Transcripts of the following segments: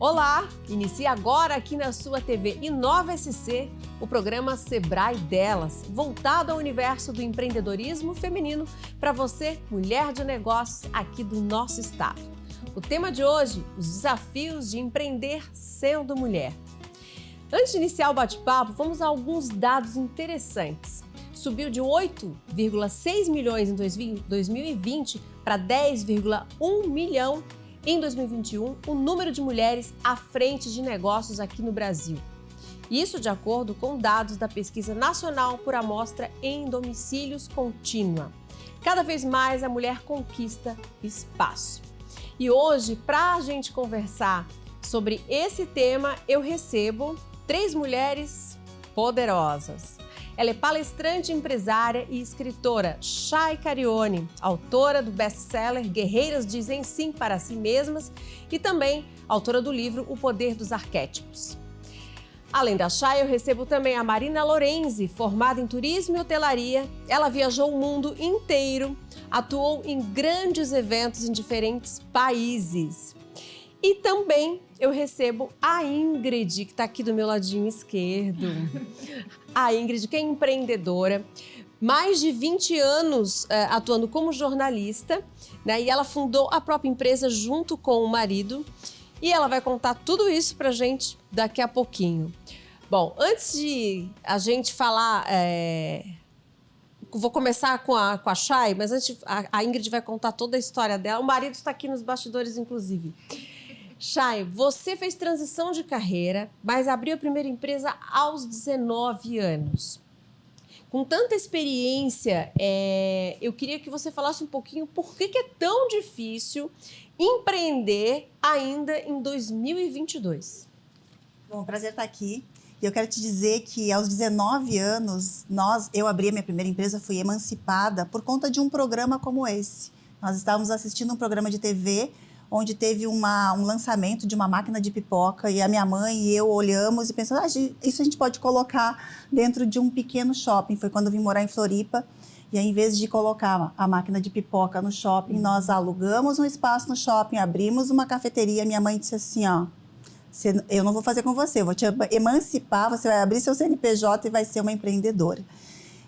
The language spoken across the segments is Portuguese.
Olá! Inicia agora aqui na sua TV Inova SC o programa Sebrae Delas, voltado ao universo do empreendedorismo feminino para você, mulher de negócios aqui do nosso estado. O tema de hoje, os desafios de empreender sendo mulher. Antes de iniciar o bate-papo, vamos a alguns dados interessantes. Subiu de 8,6 milhões em 2020 para 10,1 milhão em 2021, o número de mulheres à frente de negócios aqui no Brasil. Isso de acordo com dados da Pesquisa Nacional por Amostra em Domicílios Contínua. Cada vez mais a mulher conquista espaço. E hoje, para a gente conversar sobre esse tema, eu recebo 3 mulheres poderosas. Ela é palestrante, empresária e escritora, Chay Carione, autora do best-seller Guerreiras Dizem Sim para Si Mesmas e também autora do livro O Poder dos Arquétipos. Além da Chay, eu recebo também a Marina Lorenzi, formada em turismo e hotelaria. Ela viajou o mundo inteiro, atuou em grandes eventos em diferentes países. E também eu recebo a Ingrid, que está aqui do meu ladinho esquerdo. A Ingrid, que é empreendedora, mais de 20 anos atuando como jornalista, né? E ela fundou a própria empresa junto com o marido. E ela vai contar tudo isso pra gente daqui a pouquinho. Bom, antes de a gente falar... Vou começar com a Chay, mas antes a Ingrid vai contar toda a história dela. O marido está aqui nos bastidores, inclusive. Chay, você fez transição de carreira, mas abriu a primeira empresa aos 19 anos. Com tanta experiência, eu queria que você falasse um pouquinho por que é tão difícil empreender ainda em 2022. Bom, prazer estar aqui. E eu quero te dizer que aos 19 anos, eu abri a minha primeira empresa, fui emancipada por conta de um programa como esse. Nós estávamos assistindo um programa de TV onde teve um lançamento de uma máquina de pipoca e a minha mãe e eu olhamos e pensamos, isso a gente pode colocar dentro de um pequeno shopping. Foi quando eu vim morar em Floripa e aí, em vez de colocar a máquina de pipoca no shopping, nós alugamos um espaço no shopping, abrimos uma cafeteria. Minha mãe disse assim, eu não vou fazer com você, eu vou te emancipar, você vai abrir seu CNPJ e vai ser uma empreendedora.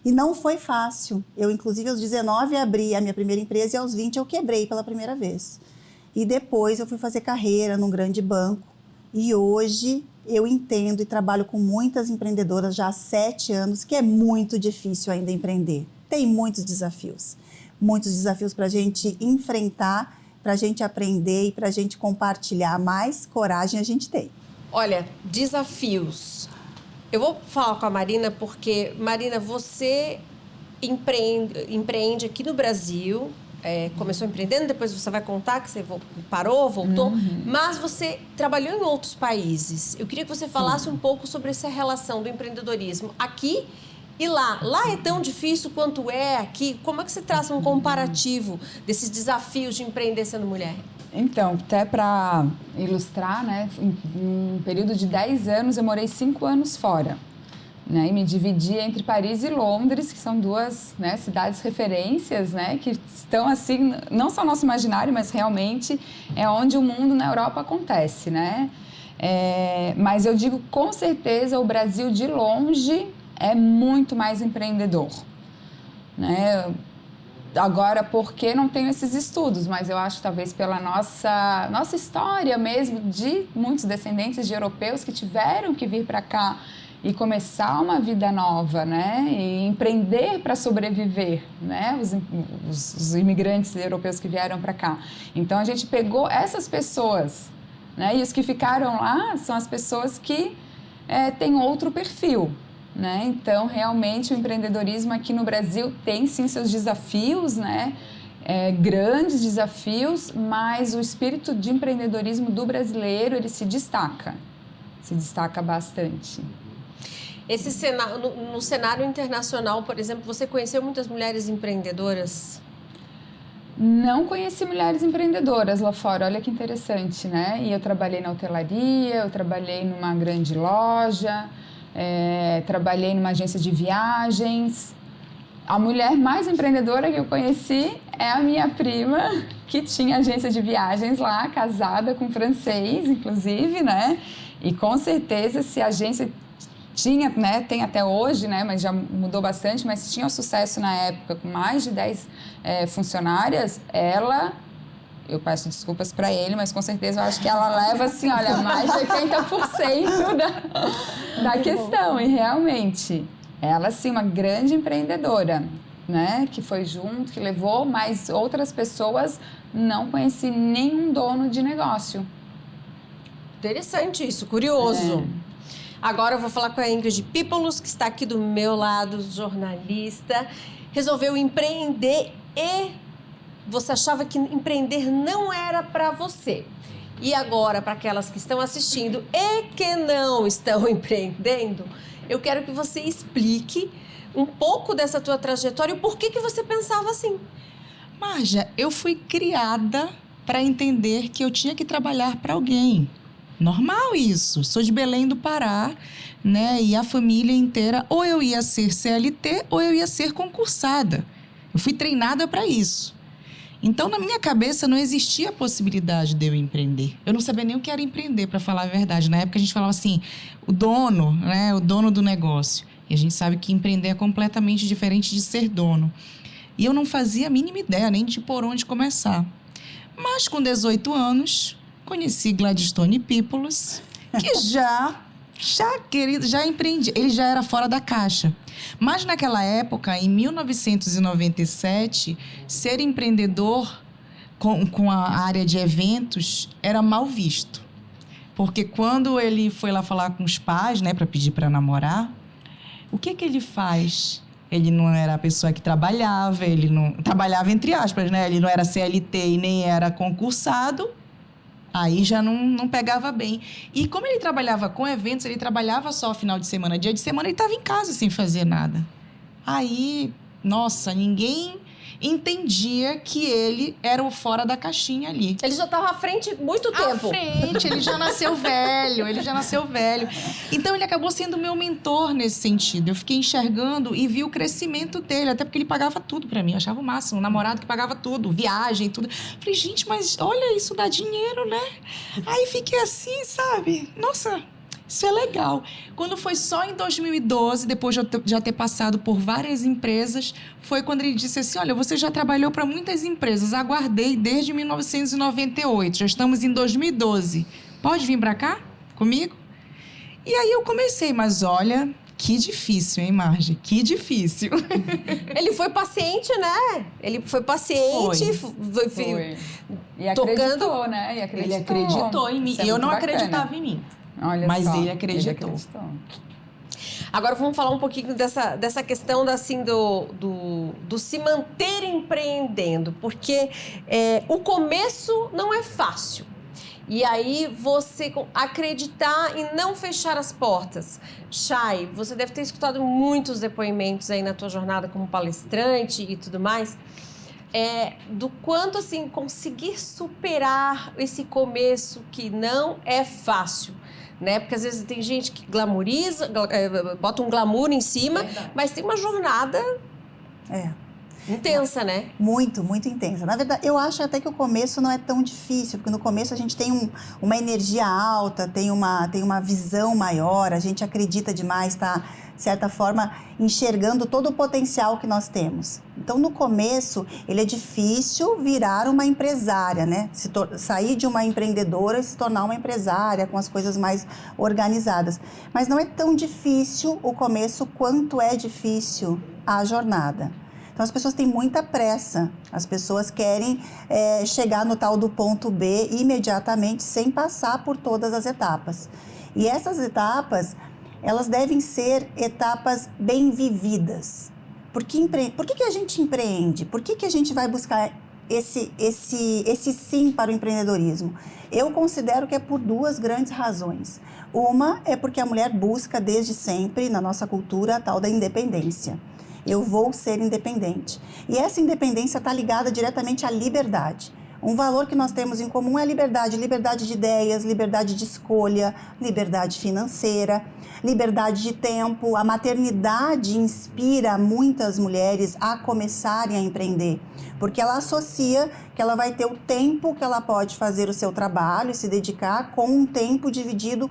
E não foi fácil. Eu, inclusive, aos 19 abri a minha primeira empresa e aos 20 eu quebrei pela primeira vez. E depois eu fui fazer carreira num grande banco. E hoje eu entendo e trabalho com muitas empreendedoras já há 7 anos que é muito difícil ainda empreender. Tem muitos desafios para a gente enfrentar, para a gente aprender e para a gente compartilhar. Mais coragem a gente tem. Olha, desafios. Eu vou falar com a Marina porque, Marina, você empreende aqui no Brasil. Começou empreendendo, depois você vai contar que você parou, voltou, mas você trabalhou em outros países. Eu queria que você falasse um pouco sobre essa relação do empreendedorismo aqui e lá. Lá é tão difícil quanto é aqui? Como é que você traz um comparativo desses desafios de empreender sendo mulher? Então, até para ilustrar, né, em um período de 10 anos, eu morei 5 anos fora. Né, e me dividi entre Paris e Londres, que são 2, né, cidades referências, né, que estão assim, não só no nosso imaginário, mas realmente é onde o mundo na Europa acontece, né? Mas eu digo com certeza o Brasil de longe é muito mais empreendedor, né? Agora, porque não tenho esses estudos, mas eu acho que talvez pela nossa história mesmo de muitos descendentes de europeus que tiveram que vir para cá e começar uma vida nova, né? E empreender para sobreviver, né? Os imigrantes europeus que vieram para cá. Então, a gente pegou essas pessoas, né? E os que ficaram lá são as pessoas que têm outro perfil, né? Então, realmente, o empreendedorismo aqui no Brasil tem, sim, seus desafios, né? Grandes desafios, mas o espírito de empreendedorismo do brasileiro, ele se destaca bastante. Esse cenário, no cenário internacional, por exemplo, você conheceu muitas mulheres empreendedoras? Não conheci mulheres empreendedoras lá fora, olha que interessante, né? E eu trabalhei na hotelaria, eu trabalhei numa grande loja, trabalhei numa agência de viagens. A mulher mais empreendedora que eu conheci é a minha prima, que tinha agência de viagens lá, casada com francês, inclusive, né? E com certeza, se a agência tinha, né, tem até hoje, né, mas já mudou bastante, mas se tinha sucesso na época com mais de 10 funcionárias, eu peço desculpas para ele, mas com certeza eu acho que ela leva, assim, olha, mais de 80% da questão. E realmente, ela, assim, uma grande empreendedora, né, que foi junto, que levou, mas outras pessoas não conheci nenhum dono de negócio. Interessante isso, curioso. Agora eu vou falar com a Ingrid Pípolos, que está aqui do meu lado, jornalista. Resolveu empreender e você achava que empreender não era para você. E agora, para aquelas que estão assistindo e que não estão empreendendo, eu quero que você explique um pouco dessa tua trajetória e por que você pensava assim. Márgia, eu fui criada para entender que eu tinha que trabalhar para alguém. Normal isso. Sou de Belém do Pará, né? E a família inteira, ou eu ia ser CLT ou eu ia ser concursada. Eu fui treinada para isso. Então, na minha cabeça, não existia a possibilidade de eu empreender. Eu não sabia nem o que era empreender, para falar a verdade. Na época, a gente falava assim, o dono, né? O dono do negócio. E a gente sabe que empreender é completamente diferente de ser dono. E eu não fazia a mínima ideia nem de por onde começar. Mas, com 18 anos, conheci Gladstone Pípolos, que já empreendia. Ele já era fora da caixa. Mas naquela época, em 1997, ser empreendedor com a área de eventos era mal visto. Porque quando ele foi lá falar com os pais, né, para pedir para namorar, o que ele faz? Ele não era a pessoa que trabalhava, ele não trabalhava entre aspas, né? Ele não era CLT e nem era concursado. Aí já não pegava bem. E como ele trabalhava com eventos, ele trabalhava só final de semana. Dia de semana ele estava em casa sem fazer nada. Aí, nossa, ninguém entendia que ele era o fora da caixinha ali. Ele já estava à frente muito tempo. À frente, ele já nasceu velho. Então, ele acabou sendo meu mentor nesse sentido. Eu fiquei enxergando e vi o crescimento dele, até porque ele pagava tudo pra mim. Eu achava o máximo, um namorado que pagava tudo, viagem, tudo. Falei, gente, mas olha, isso dá dinheiro, né? Aí fiquei assim, sabe? Nossa, isso é legal. Quando foi só em 2012, depois de eu já ter passado por várias empresas, foi quando ele disse assim, olha, você já trabalhou para muitas empresas, aguardei desde 1998, já estamos em 2012. Pode vir para cá comigo? E aí eu comecei, mas olha, que difícil, hein, Marge? Que difícil. Ele foi paciente, né? Ele foi paciente. Foi. E tocando, acreditou, né? Ele acreditou em mim. Isso é eu não muito bacana. acreditava em mim. Olha mas só, ele acreditou. Agora vamos falar um pouquinho dessa questão assim, do se manter empreendendo, porque o começo não é fácil. E aí você acreditar e não fechar as portas. Chay, você deve ter escutado muitos depoimentos aí na tua jornada como palestrante e tudo mais. Do quanto, assim, conseguir superar esse começo que não é fácil, né? Porque às vezes tem gente que glamoriza, bota um glamour em cima, mas tem uma jornada intensa, né? Muito, muito intensa. Na verdade, eu acho até que o começo não é tão difícil, porque no começo a gente tem uma energia alta, tem uma visão maior, a gente acredita demais, tá, de certa forma, enxergando todo o potencial que nós temos. Então, no começo, ele é difícil virar uma empresária, né? Sair de uma empreendedora e se tornar uma empresária com as coisas mais organizadas. Mas não é tão difícil o começo quanto é difícil a jornada. Então, as pessoas têm muita pressa, as pessoas querem chegar no tal do ponto B imediatamente, sem passar por todas as etapas. E essas etapas, elas devem ser etapas bem vividas. Por que a gente empreende? Por que a gente vai buscar esse sim para o empreendedorismo? Eu considero que é por duas grandes razões. Uma é porque a mulher busca desde sempre, na nossa cultura, a tal da independência. Eu vou ser independente. E essa independência está ligada diretamente à liberdade. Um valor que nós temos em comum é a liberdade de ideias, liberdade de escolha, liberdade financeira, liberdade de tempo. A maternidade inspira muitas mulheres a começarem a empreender, porque ela associa que ela vai ter o tempo que ela pode fazer o seu trabalho e se dedicar com um tempo dividido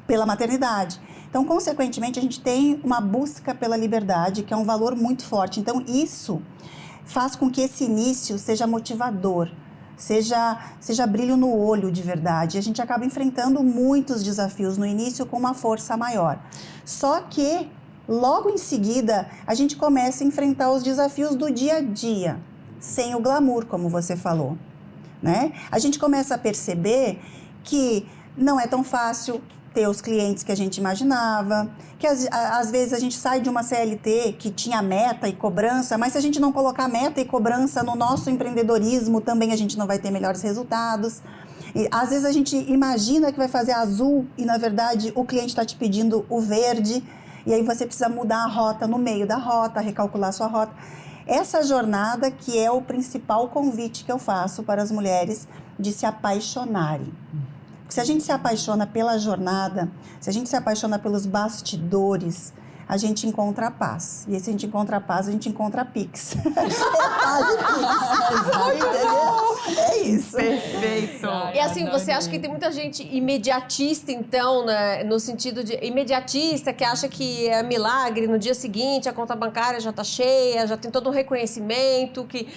pela maternidade. Então, consequentemente, a gente tem uma busca pela liberdade, que é um valor muito forte. Então, isso faz com que esse início seja motivador, seja brilho no olho de verdade. A gente acaba enfrentando muitos desafios no início com uma força maior. Só que, logo em seguida, a gente começa a enfrentar os desafios do dia a dia, sem o glamour, como você falou, né? A gente começa a perceber que não é tão fácil ter os clientes que a gente imaginava, que às vezes a gente sai de uma CLT que tinha meta e cobrança, mas se a gente não colocar meta e cobrança no nosso empreendedorismo, também a gente não vai ter melhores resultados. E, às vezes a gente imagina que vai fazer azul e, na verdade, o cliente está te pedindo o verde, e aí você precisa mudar a rota no meio da rota, recalcular a sua rota. Essa jornada que é o principal convite que eu faço para as mulheres de se apaixonarem. Se a gente se apaixona pela jornada, se a gente se apaixona pelos bastidores, a gente encontra a paz. E se a gente encontra a paz, a gente encontra a Pix. É paz e Pix. É isso. Perfeito. E assim, você acha que tem muita gente imediatista, então, né, no sentido de imediatista, que acha que é milagre, no dia seguinte a conta bancária já está cheia, já tem todo um reconhecimento, que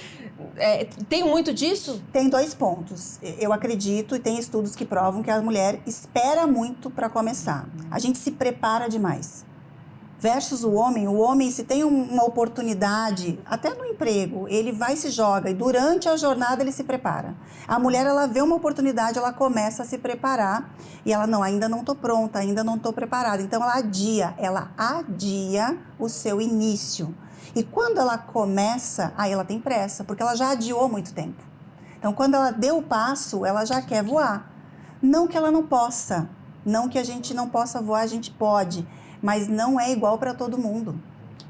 tem muito disso? Tem 2 pontos. Eu acredito, e tem estudos que provam que a mulher espera muito para começar. A gente se prepara demais. Versus o homem, se tem uma oportunidade, até no emprego, ele vai e se joga, e durante a jornada ele se prepara. A mulher, ela vê uma oportunidade, ela começa a se preparar, e ela, não, ainda não estou pronta, ainda não estou preparada. Então, ela adia o seu início. E quando ela começa, aí ela tem pressa, porque ela já adiou muito tempo. Então, quando ela deu o passo, ela já quer voar. Não que ela não possa, não que a gente não possa voar, a gente pode, mas não é igual para todo mundo.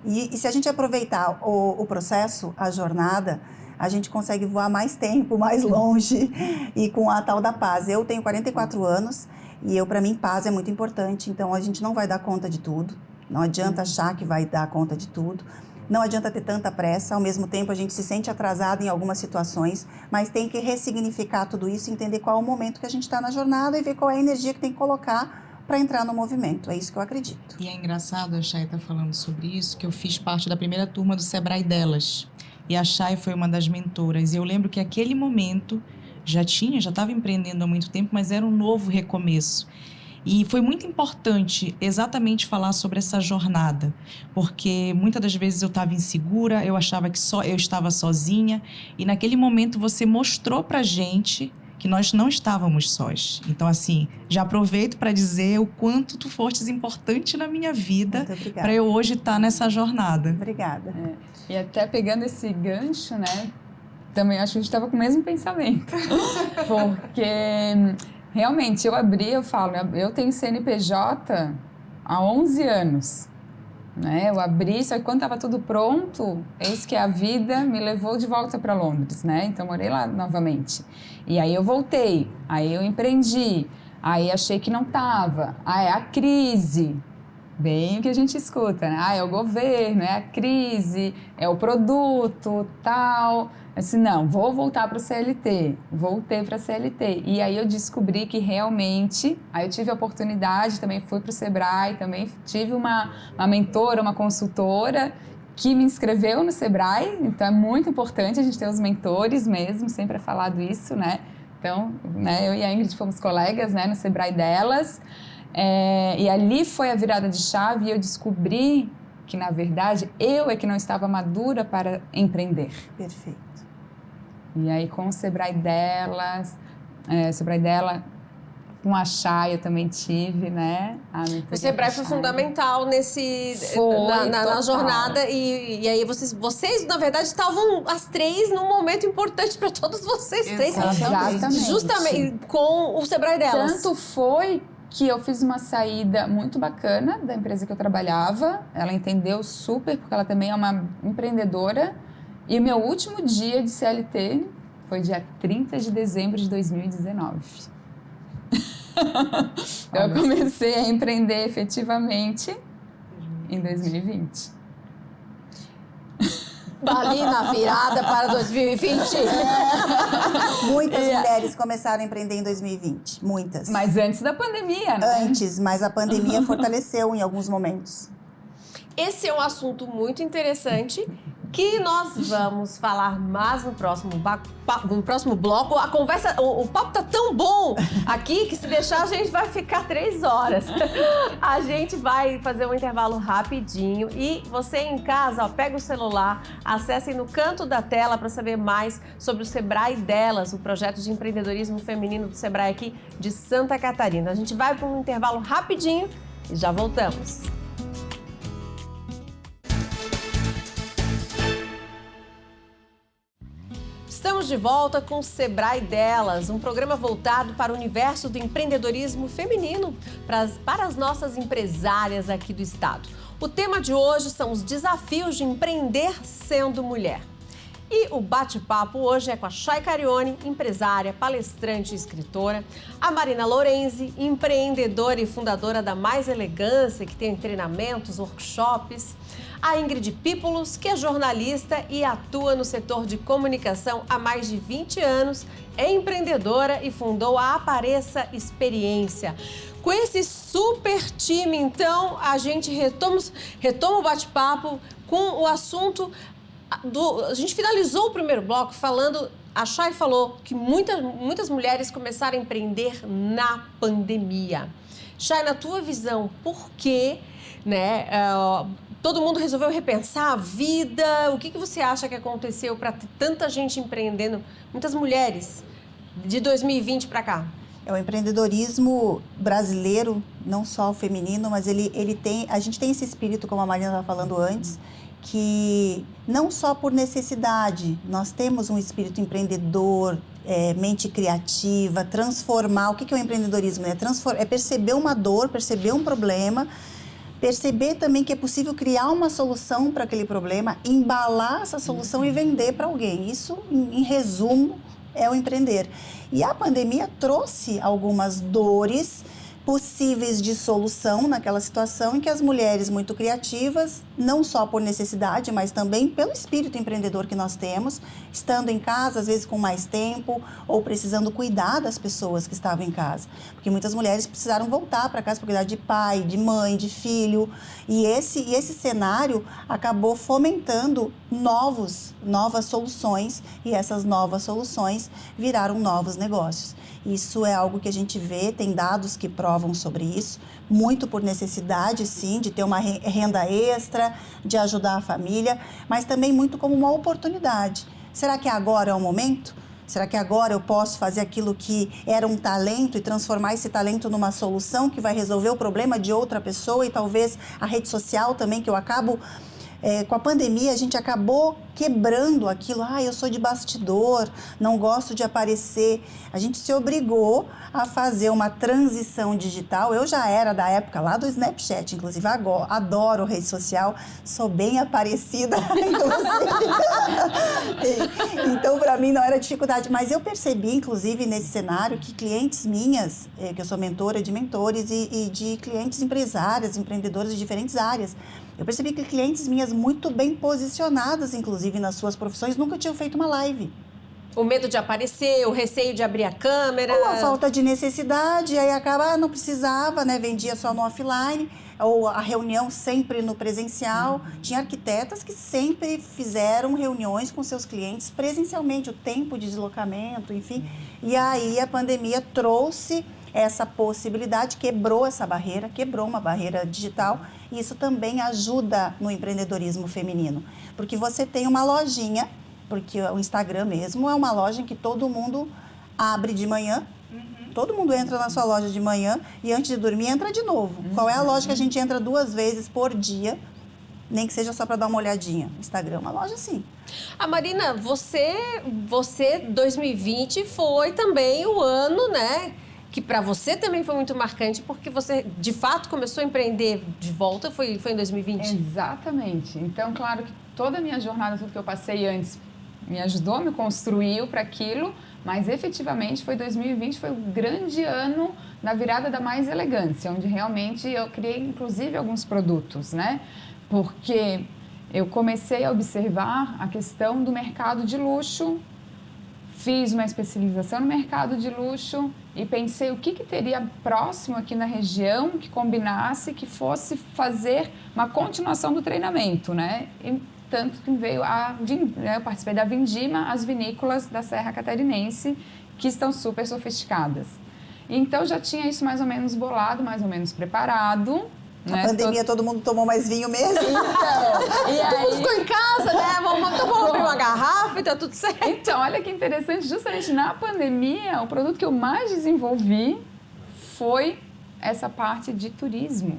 E se a gente aproveitar o processo, a jornada, a gente consegue voar mais tempo, mais longe e com a tal da paz. Eu tenho 44 anos e para mim paz é muito importante, então a gente não vai dar conta de tudo, não adianta achar que vai dar conta de tudo, não adianta ter tanta pressa, ao mesmo tempo a gente se sente atrasado em algumas situações, mas tem que ressignificar tudo isso, entender qual é o momento que a gente está na jornada e ver qual é a energia que tem que colocar para entrar no movimento. É isso que eu acredito. E é engraçado a Chay estar falando sobre isso, que eu fiz parte da primeira turma do Sebrae delas. E a Chay foi uma das mentoras. E eu lembro que aquele momento já estava empreendendo há muito tempo, mas era um novo recomeço. E foi muito importante exatamente falar sobre essa jornada, porque muitas das vezes eu estava insegura, eu achava que só eu estava sozinha, e naquele momento você mostrou pra gente que nós não estávamos sós. Então, assim, já aproveito para dizer o quanto tu fostes importante na minha vida para eu hoje estar nessa jornada. Obrigada. E até pegando esse gancho, né, também acho que a gente estava com o mesmo pensamento. Porque, realmente, eu falo, eu tenho CNPJ há 11 anos. Né? Eu abri, só que quando estava tudo pronto, eis que a vida me levou de volta para Londres, né? Então, morei lá novamente. E aí eu voltei, aí eu empreendi, aí achei que não estava. É a crise, bem o que a gente escuta, né? É o governo, é a crise, é o produto, tal. Assim, não, vou voltar para o CLT. Voltei para a CLT. E aí eu descobri que realmente, aí eu tive a oportunidade, também fui para o Sebrae, também tive uma mentora, uma consultora que me inscreveu no Sebrae. Então é muito importante a gente ter os mentores mesmo, sempre é falado isso, né? Então, né, eu e a Ingrid fomos colegas, né, no Sebrae delas. E ali foi a virada de chave e eu descobri que, na verdade, eu é que não estava madura para empreender. Perfeito. E aí, com o Sebrae dela, com a Chay eu também tive, né? O Sebrae foi fundamental na jornada e aí vocês, na verdade, estavam as três num momento importante para todos vocês três. Exatamente. Justamente com o Sebrae delas. Tanto foi que eu fiz uma saída muito bacana da empresa que eu trabalhava. Ela entendeu super, porque ela também é uma empreendedora. E o meu último dia de CLT foi dia 30 de dezembro de 2019. Então, eu comecei a empreender efetivamente em 2020. Ali na virada para 2020. Muitas mulheres começaram a empreender em 2020, muitas. Mas antes da pandemia, né? Antes, mas a pandemia fortaleceu em alguns momentos. Esse é um assunto muito interessante que nós vamos falar mais no próximo bloco. A conversa, o papo tá tão bom aqui que se deixar a gente vai ficar 3 horas. A gente vai fazer um intervalo rapidinho e você em casa, ó, pega o celular, acesse no canto da tela para saber mais sobre o Sebrae Delas, o projeto de empreendedorismo feminino do Sebrae aqui de Santa Catarina. A gente vai para um intervalo rapidinho e já voltamos. Estamos de volta com o Sebrae Delas, um programa voltado para o universo do empreendedorismo feminino para as nossas empresárias aqui do estado. O tema de hoje são os desafios de empreender sendo mulher. E o bate-papo hoje é com a Chay Carione, empresária, palestrante e escritora, a Marina Lorenzi, empreendedora e fundadora da Mais Elegância, que tem treinamentos, workshops, a Ingrid Pípulos, que é jornalista e atua no setor de comunicação há mais de 20 anos, é empreendedora e fundou a Apareça Experiência. Com esse super time, então, a gente retoma o bate-papo com o assunto a gente finalizou o primeiro bloco falando, a Chay falou que muitas mulheres começaram a empreender na pandemia. Chay, na tua visão, por que, né, todo mundo resolveu repensar a vida? O que você acha que aconteceu para ter tanta gente empreendendo, muitas mulheres, de 2020 para cá? O empreendedorismo brasileiro, não só o feminino, mas a gente tem esse espírito, como a Marina estava falando antes, que não só por necessidade, nós temos um espírito empreendedor, mente criativa, transformar. O que é o empreendedorismo? É perceber uma dor, perceber um problema, perceber também que é possível criar uma solução para aquele problema, embalar essa solução e vender para alguém. Isso, em resumo, é o empreender. E a pandemia trouxe algumas dores possíveis de solução naquela situação em que as mulheres muito criativas, não só por necessidade, mas também pelo espírito empreendedor que nós temos, estando em casa, às vezes com mais tempo, ou precisando cuidar das pessoas que estavam em casa. Porque muitas mulheres precisaram voltar para casa para cuidar de pai, de mãe, de filho. E esse cenário acabou fomentando novas soluções, e essas novas soluções viraram novos negócios. Isso é algo que a gente vê, tem dados que provam sobre isso, muito por necessidade, sim, de ter uma renda extra, de ajudar a família, mas também muito como uma oportunidade. Será que agora é o momento? Será que agora eu posso fazer aquilo que era um talento e transformar esse talento numa solução que vai resolver o problema de outra pessoa? E talvez a rede social também, que eu acabo... com a pandemia, a gente acabou quebrando aquilo. Eu sou de bastidor, não gosto de aparecer. A gente se obrigou a fazer uma transição digital. Eu já era da época lá do Snapchat, inclusive agora, adoro rede social, sou bem aparecida, inclusive. Então, para mim, não era dificuldade. Mas eu percebi, inclusive, nesse cenário, que clientes minhas, que eu sou mentora de mentores e de clientes empresárias, empreendedoras de diferentes áreas, eu percebi que clientes minhas muito bem posicionadas, inclusive nas suas profissões, nunca tinham feito uma live. O medo de aparecer, o receio de abrir a câmera. Ou a falta de necessidade, aí acaba, não precisava, né? Vendia só no offline, ou a reunião sempre no presencial. Tinha arquitetas que sempre fizeram reuniões com seus clientes presencialmente, o tempo de deslocamento, enfim. E aí a pandemia trouxe essa possibilidade, quebrou essa barreira, quebrou uma barreira digital, e isso também ajuda no empreendedorismo feminino, porque você tem uma lojinha, porque o Instagram mesmo é uma loja em que todo mundo abre de manhã, todo mundo entra na sua loja de manhã e antes de dormir entra de novo. Qual é a loja que a gente entra 2 vezes por dia, nem que seja só para dar uma olhadinha? Instagram é uma loja assim. A Marina, você 2020 foi também o ano, né, que para você também foi muito marcante, porque você, de fato, começou a empreender de volta, foi em 2020? Exatamente. Então, claro que toda a minha jornada, tudo que eu passei antes, me ajudou, me construiu para aquilo, mas efetivamente 2020 foi o grande ano da virada da Mais Elegância, onde realmente eu criei inclusive alguns produtos, né? Porque eu comecei a observar a questão do mercado de luxo, fiz uma especialização no mercado de luxo e pensei o que teria próximo aqui na região que combinasse, que fosse fazer uma continuação do treinamento, né? E tanto que veio eu participei da Vindima, as vinícolas da Serra Catarinense, que estão super sofisticadas. Então já tinha isso mais ou menos bolado, mais ou menos preparado. Na pandemia todo mundo tomou mais vinho mesmo. Então, e aí... ficou em casa, né? Vamos abrir uma garrafa e tá tudo certo. Então, olha que interessante, justamente na pandemia, o produto que eu mais desenvolvi foi essa parte de turismo,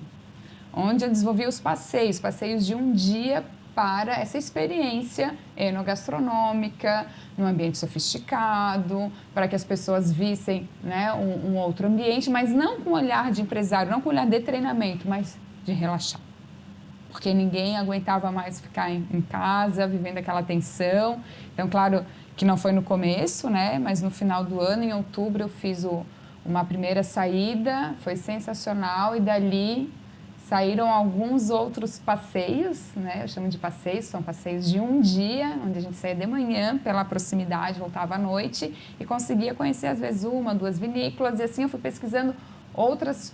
onde eu desenvolvi os passeios de um dia para essa experiência enogastronômica, num ambiente sofisticado, para que as pessoas vissem, né, um outro ambiente, mas não com olhar de empresário, não com olhar de treinamento, mas de relaxar. Porque ninguém aguentava mais ficar em casa, vivendo aquela tensão. Então, claro que não foi no começo, né, mas no final do ano, em outubro, eu fiz uma primeira saída, foi sensacional, e dali saíram alguns outros passeios, né? Eu chamo de passeios, são passeios de um dia, onde a gente saía de manhã pela proximidade, voltava à noite e conseguia conhecer às vezes 1, 2 vinícolas, e assim eu fui pesquisando outros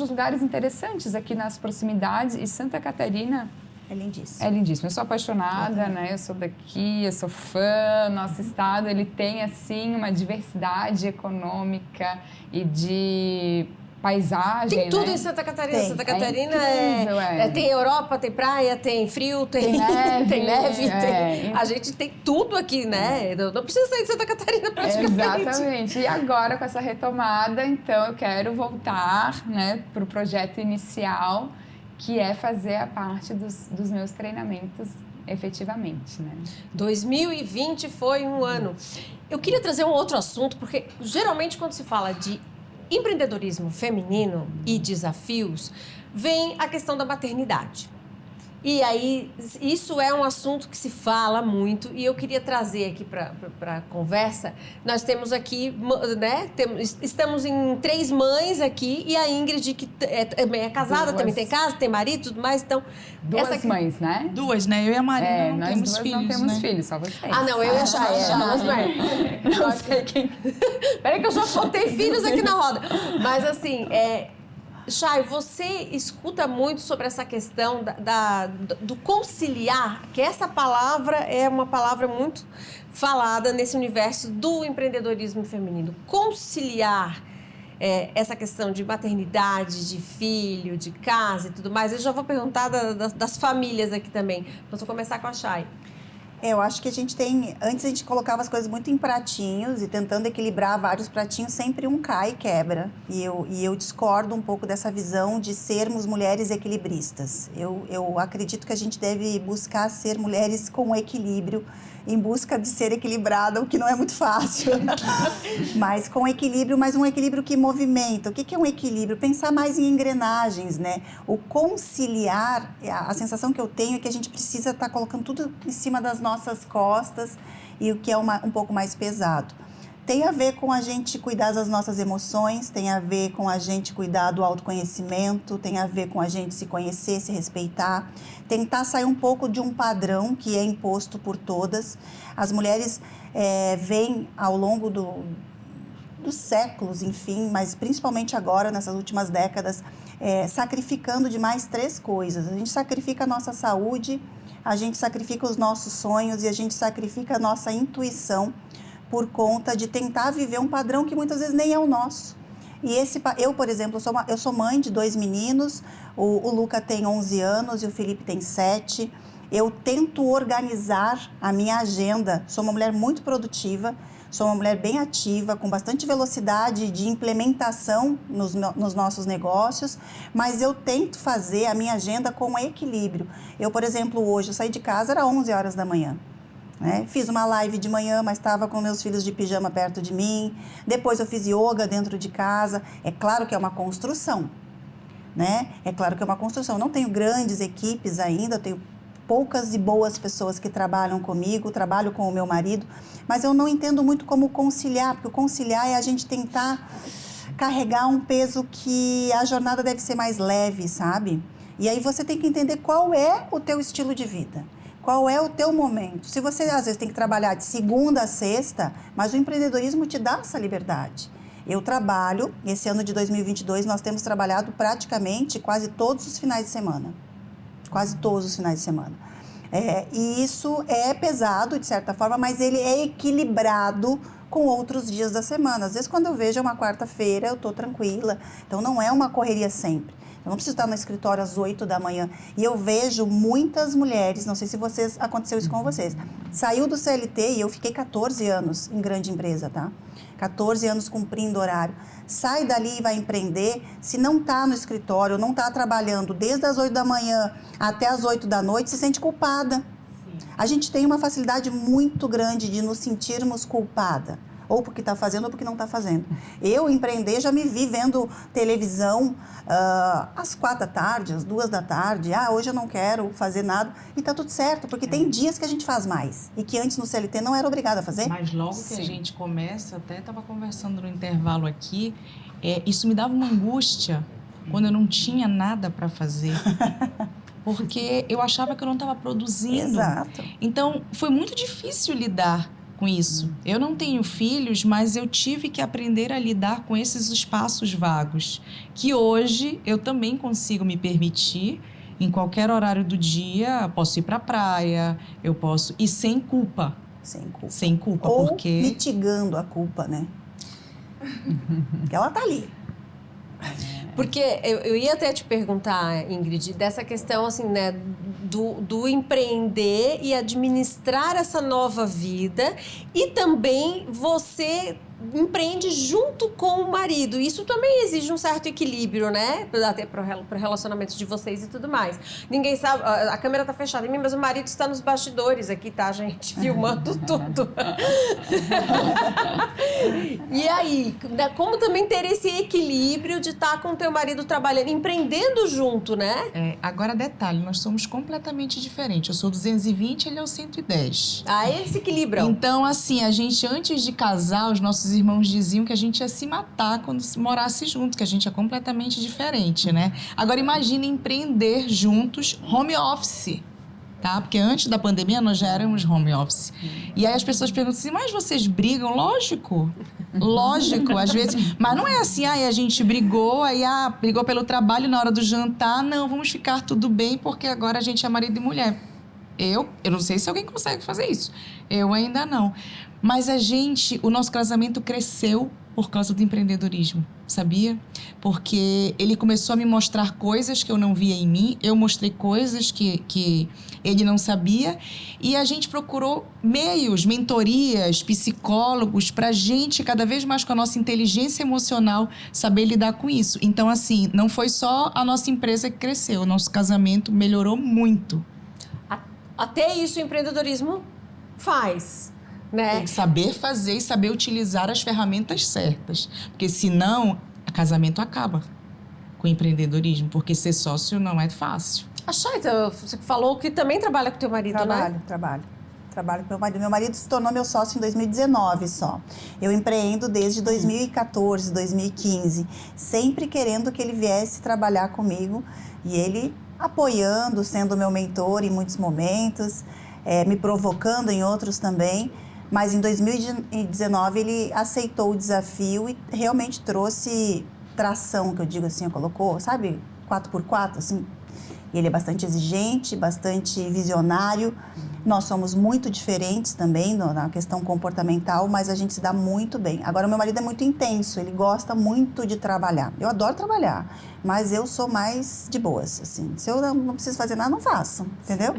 lugares interessantes aqui nas proximidades, e Santa Catarina é lindíssimo. É lindíssimo. Eu sou apaixonada, né? Eu sou daqui, eu sou fã. Nosso estado, ele tem assim uma diversidade econômica e de paisagem, tem tudo, né? em Santa Catarina. Tem. Santa Catarina incrível, tem Europa, tem praia, tem frio, tem neve. tem neve. A gente tem tudo aqui, né? Não precisa sair de Santa Catarina praticamente. Exatamente. E agora, com essa retomada, então, eu quero voltar, né, para o projeto inicial, que é fazer a parte dos meus treinamentos efetivamente, né? 2020 foi um ano. Eu queria trazer um outro assunto, porque geralmente quando se fala de empreendedorismo feminino e desafios, vem a questão da maternidade. E aí, isso é um assunto que se fala muito, e eu queria trazer aqui para a conversa. Nós temos aqui, né, estamos em 3 mães aqui, e a Ingrid, que é casada, também tem casa, tem marido e tudo mais, então... 2 mães, né? 2, né? Eu e a Marina não temos filhos, não temos né? filhos, só vocês. Ah, não, eu e a Chay, não sei quem... Peraí que eu já botei filhos aqui na roda. Mas assim, Chay, você escuta muito sobre essa questão do conciliar, que essa palavra é uma palavra muito falada nesse universo do empreendedorismo feminino. Conciliar essa questão de maternidade, de filho, de casa e tudo mais. Eu já vou perguntar das famílias aqui também. Mas vou começar com a Chay. Eu acho que a gente tem... Antes a gente colocava as coisas muito em pratinhos e tentando equilibrar vários pratinhos, sempre um cai e quebra. E eu discordo um pouco dessa visão de sermos mulheres equilibristas. Eu acredito que a gente deve buscar ser mulheres com equilíbrio, em busca de ser equilibrada, o que não é muito fácil. Mas com equilíbrio, mas um equilíbrio que movimenta. O que é um equilíbrio? Pensar mais em engrenagens, né? O conciliar, a sensação que eu tenho é que a gente precisa estar colocando tudo em cima das nossas costas, e o que é um pouco mais pesado. Tem a ver com a gente cuidar das nossas emoções, tem a ver com a gente cuidar do autoconhecimento, tem a ver com a gente se conhecer, se respeitar, tentar sair um pouco de um padrão que é imposto por todas. As mulheres vêm ao longo dos séculos, enfim, mas principalmente agora, nessas últimas décadas, sacrificando demais 3 coisas. A gente sacrifica a nossa saúde, a gente sacrifica os nossos sonhos e a gente sacrifica a nossa intuição por conta de tentar viver um padrão que muitas vezes nem é o nosso. E eu, por exemplo, eu sou mãe de 2 meninos, o Luca tem 11 anos e o Felipe tem 7. Eu tento organizar a minha agenda, sou uma mulher muito produtiva, sou uma mulher bem ativa, com bastante velocidade de implementação nos nossos negócios, mas eu tento fazer a minha agenda com equilíbrio. Eu, por exemplo, hoje eu saí de casa, era 11 horas da manhã. Fiz uma live de manhã, mas estava com meus filhos de pijama perto de mim. Depois eu fiz yoga dentro de casa. É claro que é uma construção, né? É claro que é uma construção. Eu não tenho grandes equipes ainda, eu tenho poucas e boas pessoas que trabalham comigo, trabalho com o meu marido, mas eu não entendo muito como conciliar, porque o conciliar é a gente tentar carregar um peso que a jornada deve ser mais leve, sabe? E aí você tem que entender qual é o teu estilo de vida, qual é o teu momento. Se você, às vezes, tem que trabalhar de segunda a sexta, mas o empreendedorismo te dá essa liberdade. Eu trabalho, esse ano de 2022, nós temos trabalhado praticamente quase todos os finais de semana. Quase todos os finais de semana. E isso é pesado, de certa forma, mas ele é equilibrado com outros dias da semana. Às vezes, quando eu vejo uma quarta-feira, eu estou tranquila. Então, não é uma correria sempre. Eu não preciso estar no escritório às 8 da manhã. E eu vejo muitas mulheres, não sei se aconteceu isso com vocês, saiu do CLT e eu fiquei 14 anos em grande empresa, tá? 14 anos cumprindo horário. Sai dali e vai empreender, se não está no escritório, não está trabalhando desde as 8 da manhã até as 8 da noite, se sente culpada. Sim. A gente tem uma facilidade muito grande de nos sentirmos culpada. Ou porque está fazendo ou porque não está fazendo. Eu, empreender, já me vi vendo televisão às 4 da tarde, às 2 da tarde. Hoje eu não quero fazer nada. E está tudo certo, porque tem dias que a gente faz mais. E que antes no CLT não era obrigada a fazer. Mas logo que a gente começa, até estava conversando no intervalo aqui, isso me dava uma angústia quando eu não tinha nada para fazer. Porque eu achava que eu não estava produzindo. Exato. Então, foi muito difícil lidar com isso. Eu não tenho filhos, mas eu tive que aprender a lidar com esses espaços vagos, que hoje eu também consigo me permitir, em qualquer horário do dia, posso ir para a praia, eu posso, e sem culpa. Sem culpa. Sem culpa, ou porque... mitigando a culpa, né? Porque ela tá ali. Porque eu ia até te perguntar, Ingrid, dessa questão assim, né, do empreender e administrar essa nova vida, e também você empreende junto com o marido. Isso também exige um certo equilíbrio, né? Até para o relacionamento de vocês e tudo mais. Ninguém sabe, a câmera tá fechada em mim, mas o marido está nos bastidores aqui, tá, gente? Filmando tudo. E aí, como também ter esse equilíbrio de estar com o teu marido trabalhando, empreendendo junto, né? Agora, detalhe, nós somos completamente diferentes. Eu sou 220, ele é o 110. Eles se equilibram. Então, assim, a gente, antes de casar, os nossos irmãos diziam que a gente ia se matar quando se morasse junto, que a gente é completamente diferente, né? Agora, imagine empreender juntos, home office, tá? Porque antes da pandemia nós já éramos home office. E aí as pessoas perguntam assim, mas vocês brigam? Lógico, às vezes. Mas não é assim, a gente brigou, brigou pelo trabalho na hora do jantar, não, vamos ficar tudo bem porque agora a gente é marido e mulher. Eu não sei se alguém consegue fazer isso. Eu ainda não. Mas o nosso casamento cresceu por causa do empreendedorismo, sabia? Porque ele começou a me mostrar coisas que eu não via em mim, eu mostrei coisas que ele não sabia, e a gente procurou meios, mentorias, psicólogos, para a gente, cada vez mais com a nossa inteligência emocional, saber lidar com isso. Então, assim, não foi só a nossa empresa que cresceu, o nosso casamento melhorou muito. Até isso o empreendedorismo faz, né? Tem que saber fazer e saber utilizar as ferramentas certas. Porque senão, o casamento acaba com o empreendedorismo. Porque ser sócio não é fácil. Então, você falou que também trabalha com o teu marido, né? Trabalho com meu marido. Meu marido se tornou meu sócio em 2019 só. Eu empreendo desde 2014, 2015. Sempre querendo que ele viesse trabalhar comigo. E ele apoiando, sendo meu mentor em muitos momentos, me provocando em outros também. Mas em 2019 ele aceitou o desafio e realmente trouxe tração, que eu digo assim, colocou, sabe, 4x4, assim. Ele é bastante exigente, bastante visionário. Nós somos muito diferentes também na questão comportamental, mas a gente se dá muito bem. Agora, meu marido é muito intenso, ele gosta muito de trabalhar. Eu adoro trabalhar, mas eu sou mais de boas, assim. Se eu não preciso fazer nada, não faço, entendeu?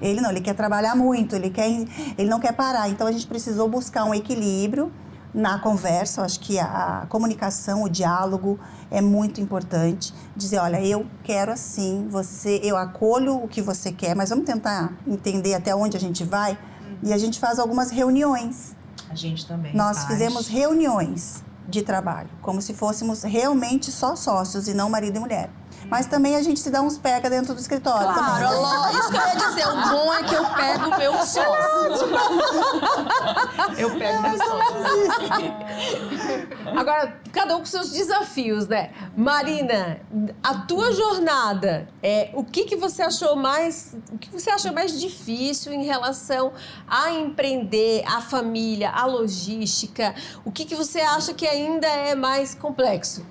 Ele não, ele quer trabalhar muito, ele não quer parar. Então, a gente precisou buscar um equilíbrio na conversa. Eu acho que a comunicação, o diálogo é muito importante. Dizer, olha, eu quero assim, eu acolho o que você quer, mas vamos tentar entender até onde a gente vai. E a gente faz algumas reuniões. A gente também Nós fizemos reuniões de trabalho, como se fôssemos realmente só sócios e não marido e mulher. mas também a gente se dá uns pega dentro do escritório. Claro, também. Isso que eu ia dizer, o bom é que eu pego o meu sócio. Eu pego meu sócio. Agora, cada um com seus desafios, né? Marina, a tua jornada, o que você achou mais, o que você acha mais difícil em relação a empreender, a família, a logística? O que você acha que ainda é mais complexo?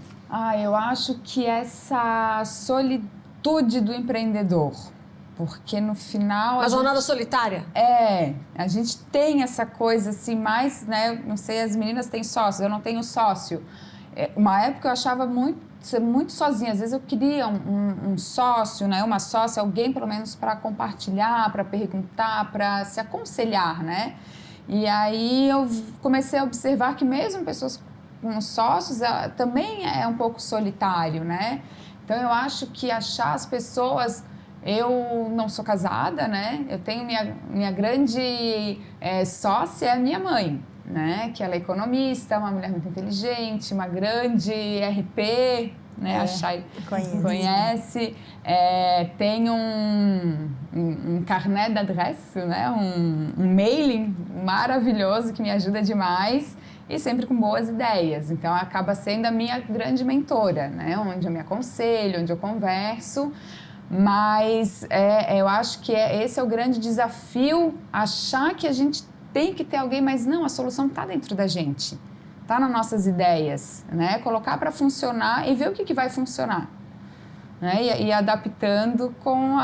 Eu acho que essa solitude do empreendedor, porque no final... A jornada solitária? A gente tem essa coisa assim, mais, né, não sei, as meninas têm sócios, eu não tenho sócio. Uma época eu achava ser muito sozinha, às vezes eu queria um sócio, né, uma sócia, alguém pelo menos para compartilhar, para perguntar, para se aconselhar, né? E aí eu comecei a observar que mesmo pessoas com sócios também é um pouco solitário, né? Então eu acho que achar as pessoas... Eu não sou casada, né? Eu tenho minha grande sócia, é a minha mãe, né? Que ela é economista, uma mulher muito inteligente, uma grande RP, né? A Chay conhece. Tem um carnet d'adresse, né? Um mailing maravilhoso que me ajuda demais e sempre com boas ideias. Então, acaba sendo a minha grande mentora, né? Onde eu me aconselho, onde eu converso. Mas eu acho que esse é o grande desafio, achar que a gente tem que ter alguém, mas não, a solução está dentro da gente, está nas nossas ideias, né? Colocar para funcionar e ver o que vai funcionar, né? E adaptando com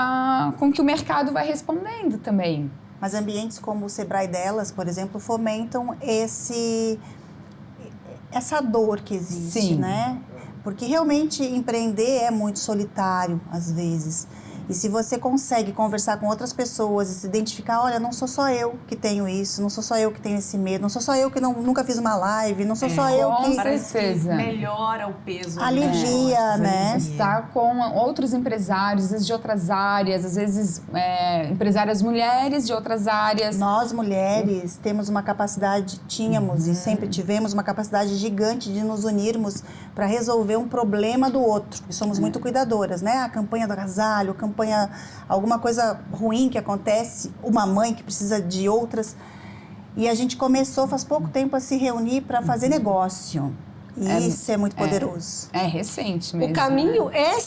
o que o mercado vai respondendo também. Mas ambientes como o Sebrae Delas, por exemplo, fomentam essa dor que existe, Sim. né? Porque realmente empreender é muito solitário, às vezes. E se você consegue conversar com outras pessoas e se identificar, olha, não sou só eu que tenho isso, não sou só eu que tenho esse medo, não sou só eu que nunca fiz uma live, não sou só eu que... Com certeza. Melhora o peso. Alivia, né? Estar com outros empresários, às vezes de outras áreas, às vezes empresárias mulheres de outras áreas. Nós, mulheres, temos uma capacidade, tínhamos e sempre tivemos uma capacidade gigante de nos unirmos para resolver um problema do outro. E somos muito cuidadoras, né? A campanha do agasalho, alguma coisa ruim que acontece, uma mãe que precisa de outras. E a gente começou faz pouco tempo a se reunir para fazer negócio. E isso é muito poderoso. É recente mesmo. O caminho é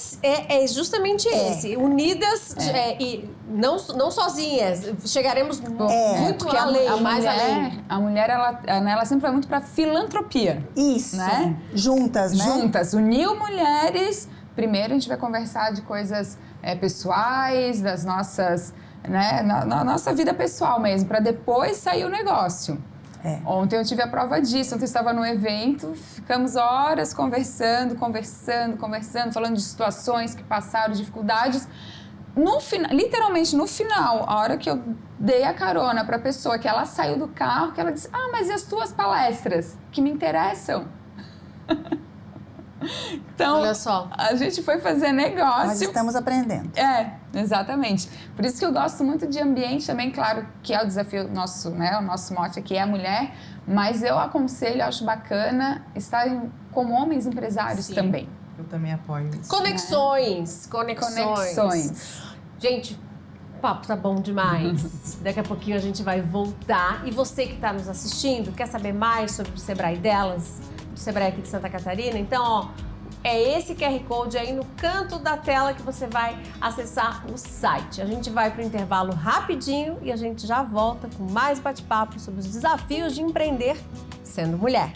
justamente esse. Unidas e não sozinhas. Chegaremos muito além, mais além. A mulher, ela sempre vai muito para filantropia. Isso. Né? Juntas, né? Juntas. Uniu mulheres. Primeiro a gente vai conversar de coisas pessoais, das nossas, né, na nossa vida pessoal mesmo, para depois sair o negócio. Ontem eu tive a prova disso, ontem eu estava no evento, ficamos horas conversando, falando de situações que passaram, dificuldades. Literalmente no final, a hora que eu dei a carona para a pessoa, que ela saiu do carro, que ela disse, mas e as tuas palestras, que me interessam? Então, olha só, a gente foi fazer negócio. Nós estamos aprendendo. Exatamente. Por isso que eu gosto muito de ambiente também, claro que é o desafio nosso, né? O nosso mote aqui é a mulher, mas eu aconselho, acho bacana estarem como homens empresários também. Eu também apoio isso. Conexões. Gente, o papo tá bom demais. Daqui a pouquinho a gente vai voltar. E você que está nos assistindo, quer saber mais sobre o Sebrae Delas? Do Sebrae aqui de Santa Catarina? Então, é esse QR Code aí no canto da tela que você vai acessar o site. A gente vai para o intervalo rapidinho e a gente já volta com mais bate-papo sobre os desafios de empreender sendo mulher.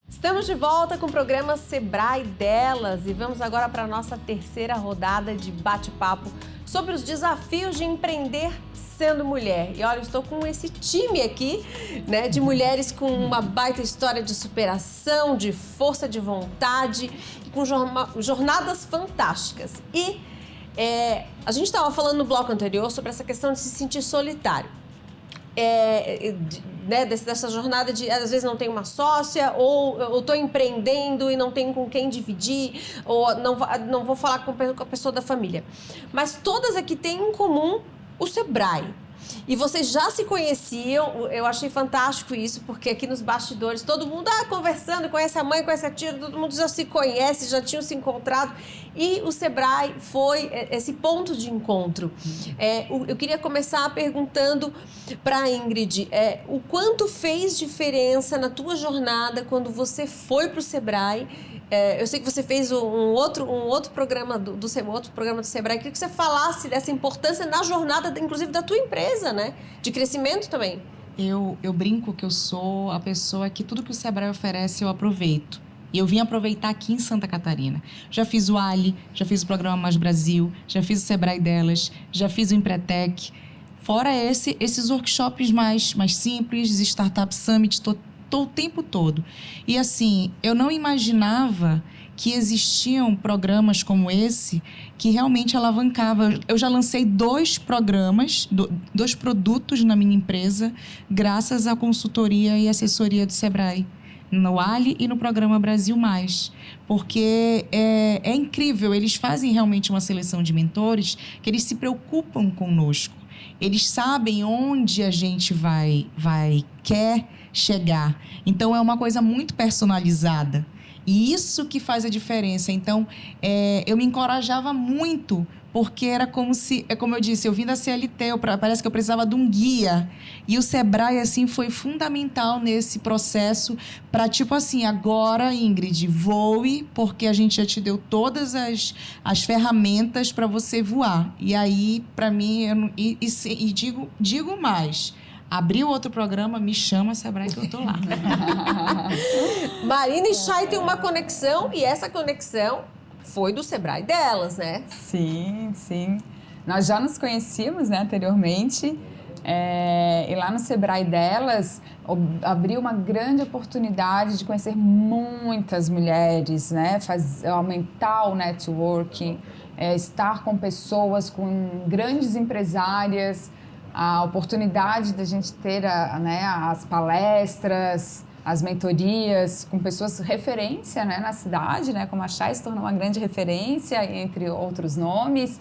Estamos de volta com o programa Sebrae Delas e vamos agora para a nossa terceira rodada de bate-papo sobre os desafios de empreender sendo mulher. E olha, eu estou com esse time aqui, né, de mulheres com uma baita história de superação, de força de vontade, com jornadas fantásticas. E a gente estava falando no bloco anterior sobre essa questão de se sentir solitário. Né, dessa jornada de, às vezes, não tenho uma sócia, ou eu estou empreendendo e não tenho com quem dividir, ou não vou falar com a pessoa da família. Mas todas aqui têm em comum o Sebrae. E vocês já se conheciam, eu achei fantástico isso, porque aqui nos bastidores todo mundo conversando, conhece a mãe, conhece a tia, todo mundo já se conhece, já tinham se encontrado. E o Sebrae foi esse ponto de encontro. Eu queria começar perguntando para a Ingrid, o quanto fez diferença na tua jornada quando você foi para o Sebrae. Eu sei que você fez um outro programa do Sebrae. Eu queria que você falasse dessa importância na jornada, inclusive, da tua empresa, né? De crescimento também. Eu brinco que eu sou a pessoa que tudo que o Sebrae oferece eu aproveito. E eu vim aproveitar aqui em Santa Catarina. Já fiz o Ali, já fiz o Programa Mais Brasil, já fiz o Sebrae Delas, já fiz o Empretec. Fora esses workshops mais simples, Startup Summit, o tempo todo. E assim, eu não imaginava que existiam programas como esse que realmente alavancavam. Eu já lancei 2 programas, 2 produtos na minha empresa, graças à consultoria e assessoria do Sebrae, no Ali e no Programa Brasil Mais. Porque é incrível, eles fazem realmente uma seleção de mentores que eles se preocupam conosco. Eles sabem onde a gente quer chegar. Então, é uma coisa muito personalizada. E isso que faz a diferença. Então, eu me encorajava muito, porque era como eu disse, eu vim da CLT, parece que eu precisava de um guia. E o Sebrae, assim, foi fundamental nesse processo para, tipo assim, agora, Ingrid, voe, porque a gente já te deu todas as ferramentas para você voar. E aí, para mim, digo mais... Abriu outro programa, me chama, Sebrae, que eu tô lá. Marina e Chay têm uma conexão, e essa conexão foi do Sebrae Delas, né? Sim, sim. Nós já nos conhecíamos, né, anteriormente. E lá no Sebrae Delas, abriu uma grande oportunidade de conhecer muitas mulheres, né? Aumentar o networking, estar com pessoas, com grandes empresárias, a oportunidade da gente ter as palestras, as mentorias com pessoas referência, né, na cidade, né, como a Chay se tornou uma grande referência, entre outros nomes.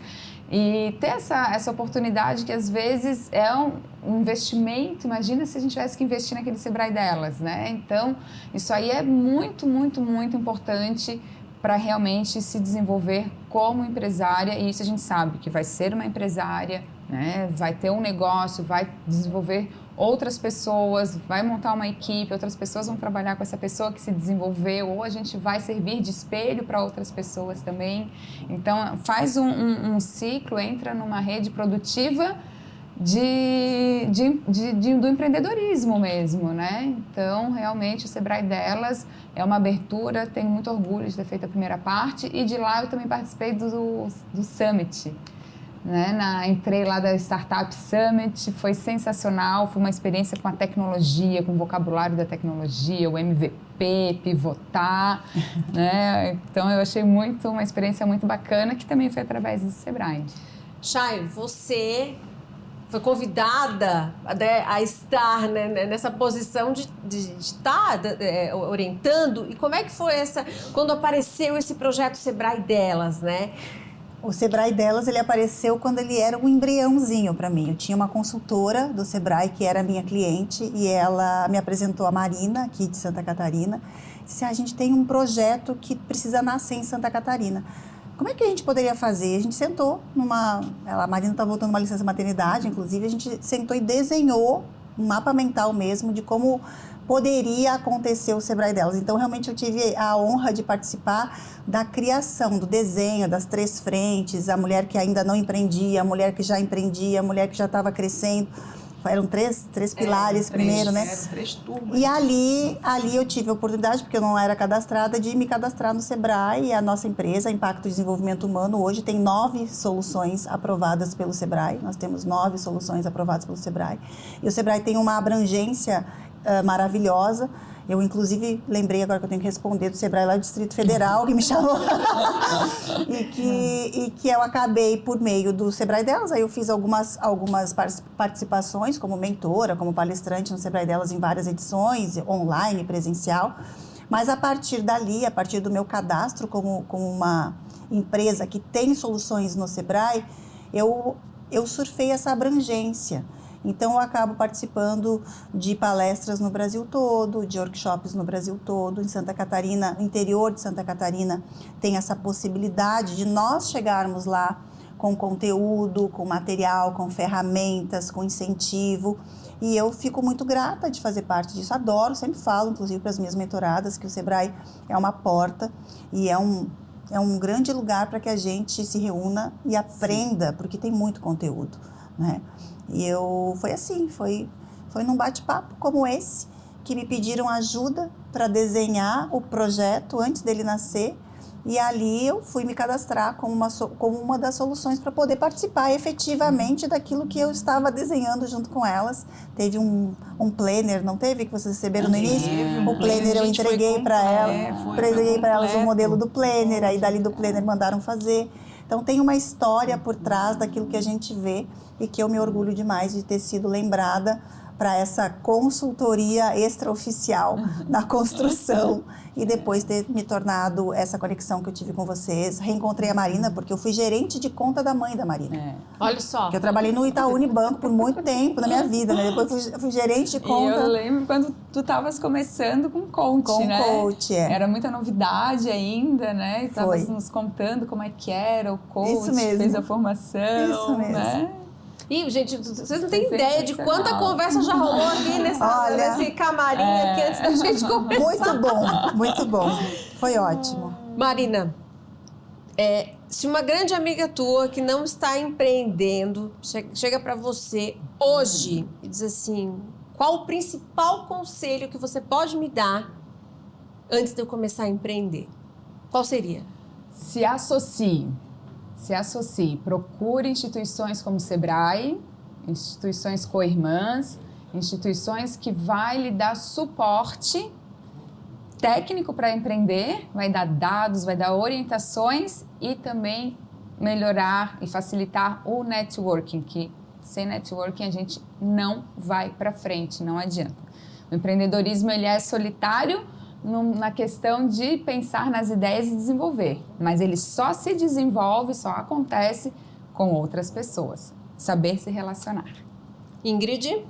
E ter essa oportunidade que, às vezes, é um investimento. Imagina se a gente tivesse que investir naquele Sebrae Delas, né? Então, isso aí é muito, muito, muito importante para realmente se desenvolver como empresária. E isso a gente sabe que vai ser uma empresária, né? Vai ter um negócio, vai desenvolver outras pessoas, vai montar uma equipe, outras pessoas vão trabalhar com essa pessoa que se desenvolveu, ou a gente vai servir de espelho para outras pessoas também. Então, faz um ciclo, entra numa rede produtiva do empreendedorismo mesmo, né? Então, realmente, o Sebrae Delas é uma abertura, tenho muito orgulho de ter feito a primeira parte, e de lá eu também participei do Summit. Né? Entrei lá da Startup Summit, foi sensacional, foi uma experiência com a tecnologia, com o vocabulário da tecnologia, o MVP, pivotar, né? Então eu achei uma experiência muito bacana, que também foi através do Sebrae. Chay, você foi convidada a estar, né, nessa posição de estar orientando, e como é que foi quando apareceu esse projeto Sebrae Delas, né? O Sebrae Delas, ele apareceu quando ele era um embriãozinho para mim. Eu tinha uma consultora do Sebrae que era minha cliente, e ela me apresentou a Marina, aqui de Santa Catarina. Disse: a gente tem um projeto que precisa nascer em Santa Catarina. Como é que a gente poderia fazer? A gente sentou a Marina está voltando uma licença maternidade, inclusive, a gente sentou e desenhou um mapa mental mesmo de como poderia acontecer o Sebrae Delas. Então, realmente, eu tive a honra de participar da criação, do desenho, das 3 frentes, a mulher que ainda não empreendia, a mulher que já empreendia, a mulher que já estava crescendo. Eram três pilares primeiro, né? 3 turmas. E ali eu tive a oportunidade, porque eu não era cadastrada, de me cadastrar no Sebrae. E a nossa empresa, Impacto Desenvolvimento Humano, hoje tem 9 soluções aprovadas pelo Sebrae. Nós temos 9 soluções aprovadas pelo Sebrae. E o Sebrae tem uma abrangência maravilhosa. Eu, inclusive, lembrei agora que eu tenho que responder do Sebrae lá do Distrito Federal, que me chamou. e que eu acabei por meio do Sebrae Delas. Aí eu fiz algumas participações como mentora, como palestrante no Sebrae Delas em várias edições, online, presencial. Mas a partir dali, a partir do meu cadastro como uma empresa que tem soluções no Sebrae, eu surfei essa abrangência. Então, eu acabo participando de palestras no Brasil todo, de workshops no Brasil todo. Em Santa Catarina, no interior de Santa Catarina, tem essa possibilidade de nós chegarmos lá com conteúdo, com material, com ferramentas, com incentivo. E eu fico muito grata de fazer parte disso. Adoro, sempre falo, inclusive para as minhas mentoradas, que o Sebrae é uma porta e é um grande lugar para que a gente se reúna e aprenda, porque tem muito conteúdo, né? E foi assim, foi num bate-papo como esse, que me pediram ajuda para desenhar o projeto antes dele nascer. E ali eu fui me cadastrar como uma das soluções para poder participar efetivamente daquilo que eu estava desenhando junto com elas. Teve um planner, não teve, que vocês receberam no início? O planner eu entreguei para elas o modelo do planner, aí dali do planner mandaram fazer. Então tem uma história por trás daquilo que a gente vê e que eu me orgulho demais de ter sido lembrada para essa consultoria extraoficial na construção e depois ter me tornado essa conexão que eu tive com vocês. Reencontrei a Marina, porque eu fui gerente de conta da mãe da Marina. Olha só. Porque eu trabalhei no Itaú Unibanco por muito tempo na minha vida, né? Depois fui gerente de conta. E eu lembro quando tu estavas começando com coach, né? Com coach, Era muita novidade ainda, né? E estavas nos contando como é que era o coach. Isso mesmo. Fez a formação, Isso mesmo. né? E, gente, vocês não têm ideia de quanta conversa já rolou aqui nesse camarim aqui antes da gente começar. Muito bom. Foi ótimo. Marina, se uma grande amiga tua que não está empreendendo chega para você hoje e diz assim, qual o principal conselho que você pode me dar antes de eu começar a empreender? Qual seria? Se associe. Procure instituições como o Sebrae, instituições co-irmãs, instituições que vai lhe dar suporte técnico para empreender, vai dar dados, vai dar orientações e também melhorar e facilitar o networking, que sem networking a gente não vai para frente, não adianta. O empreendedorismo ele é solitário na questão de pensar nas ideias e desenvolver, mas ele só se desenvolve, só acontece com outras pessoas. Saber se relacionar. Ingrid?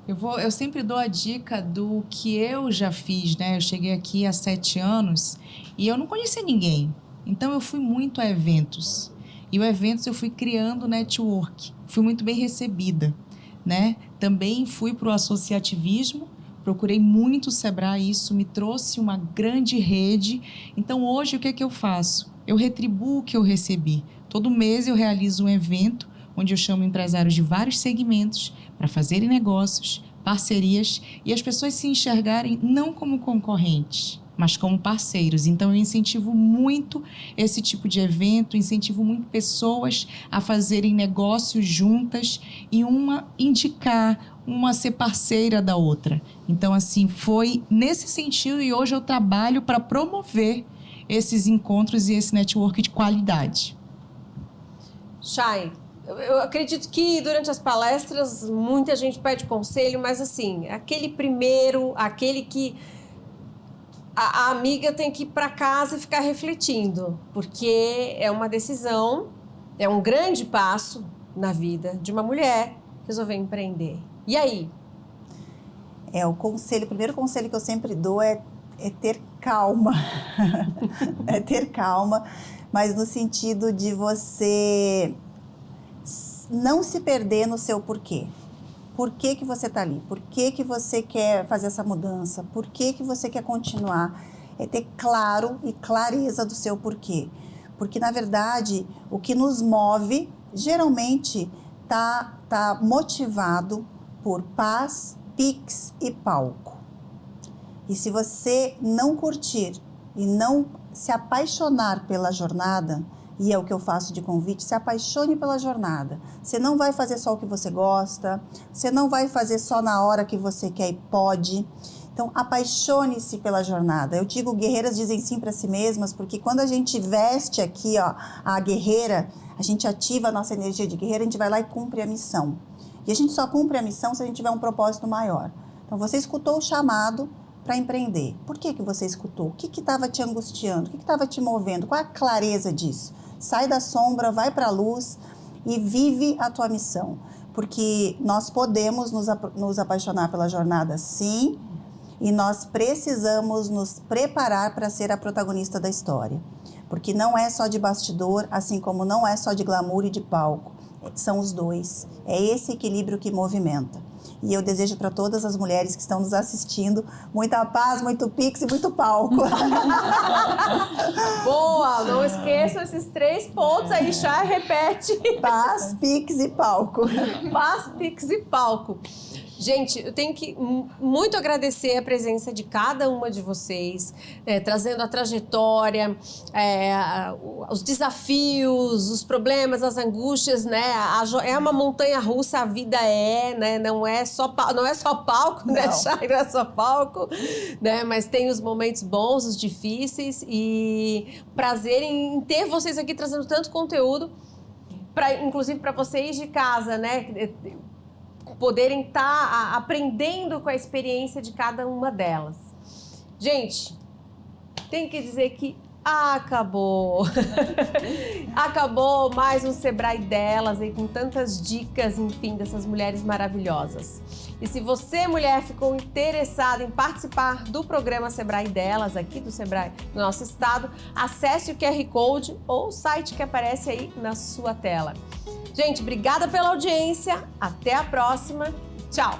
Eu sempre dou a dica do que eu já fiz, né? Eu cheguei aqui há 7 anos e eu não conhecia ninguém. Então, eu fui muito a eventos. E o eventos eu fui criando network. Fui muito bem recebida, né? Também fui para o associativismo. Procurei muito o Sebrae, isso me trouxe uma grande rede. Então, hoje, o que é que eu faço? Eu retribuo o que eu recebi. Todo mês eu realizo um evento onde eu chamo empresários de vários segmentos para fazerem negócios, parcerias e as pessoas se enxergarem não como concorrentes, mas como parceiros. Então, eu incentivo muito esse tipo de evento, incentivo muito pessoas a fazerem negócios juntas e uma ser parceira da outra. Então, assim, foi nesse sentido e hoje eu trabalho para promover esses encontros e esse network de qualidade. Chay, eu acredito que durante as palestras muita gente pede conselho, mas assim, aquele que a amiga tem que ir para casa e ficar refletindo, porque é uma decisão, é um grande passo na vida de uma mulher resolver empreender. E aí? O primeiro conselho que eu sempre dou é ter calma. É ter calma, mas no sentido de você não se perder no seu porquê. Por que que você está ali? Por que que você quer fazer essa mudança? Por que que você quer continuar? É ter claro e clareza do seu porquê. Porque, na verdade, o que nos move, geralmente, tá motivado por paz, piques e palco. E se você não curtir e não se apaixonar pela jornada, e é o que eu faço de convite, se apaixone pela jornada. Você não vai fazer só o que você gosta, você não vai fazer só na hora que você quer e pode. Então, apaixone-se pela jornada. Eu digo, guerreiras dizem sim para si mesmas, porque quando a gente veste aqui, ó, a guerreira, a gente ativa a nossa energia de guerreira, a gente vai lá e cumpre a missão. E a gente só cumpre a missão se a gente tiver um propósito maior. Então, você escutou o chamado para empreender. Por que que você escutou? O que estava te angustiando? O que estava te movendo? Qual é a clareza disso? Sai da sombra, vai para a luz e vive a tua missão. porque nós podemos nos apaixonar pela jornada, sim, e nós precisamos nos preparar para ser a protagonista da história. Porque não é só de bastidor, assim como não é só de glamour e de palco. São os dois. É esse equilíbrio que movimenta. E eu desejo para todas as mulheres que estão nos assistindo muita paz, muito pix e muito palco. Boa! Não esqueçam esses 3 pontos aí, já repete. Paz, pix e palco. Paz, pix e palco. Gente, eu tenho que muito agradecer a presença de cada uma de vocês, trazendo a trajetória, os desafios, os problemas, as angústias, né? É uma montanha russa, a vida né? Não é só palco, não. Né, Chay? Não é só palco, né? Mas tem os momentos bons, os difíceis, e prazer em ter vocês aqui trazendo tanto conteúdo, inclusive para vocês de casa, né? Poderem estar aprendendo com a experiência de cada uma delas. Gente, tenho que dizer que acabou. Acabou mais um Sebrae Delas, aí, com tantas dicas, enfim, dessas mulheres maravilhosas. E se você, mulher, ficou interessada em participar do programa Sebrae Delas, aqui do Sebrae do nosso estado, acesse o QR Code ou o site que aparece aí na sua tela. Gente, obrigada pela audiência. Até a próxima. Tchau!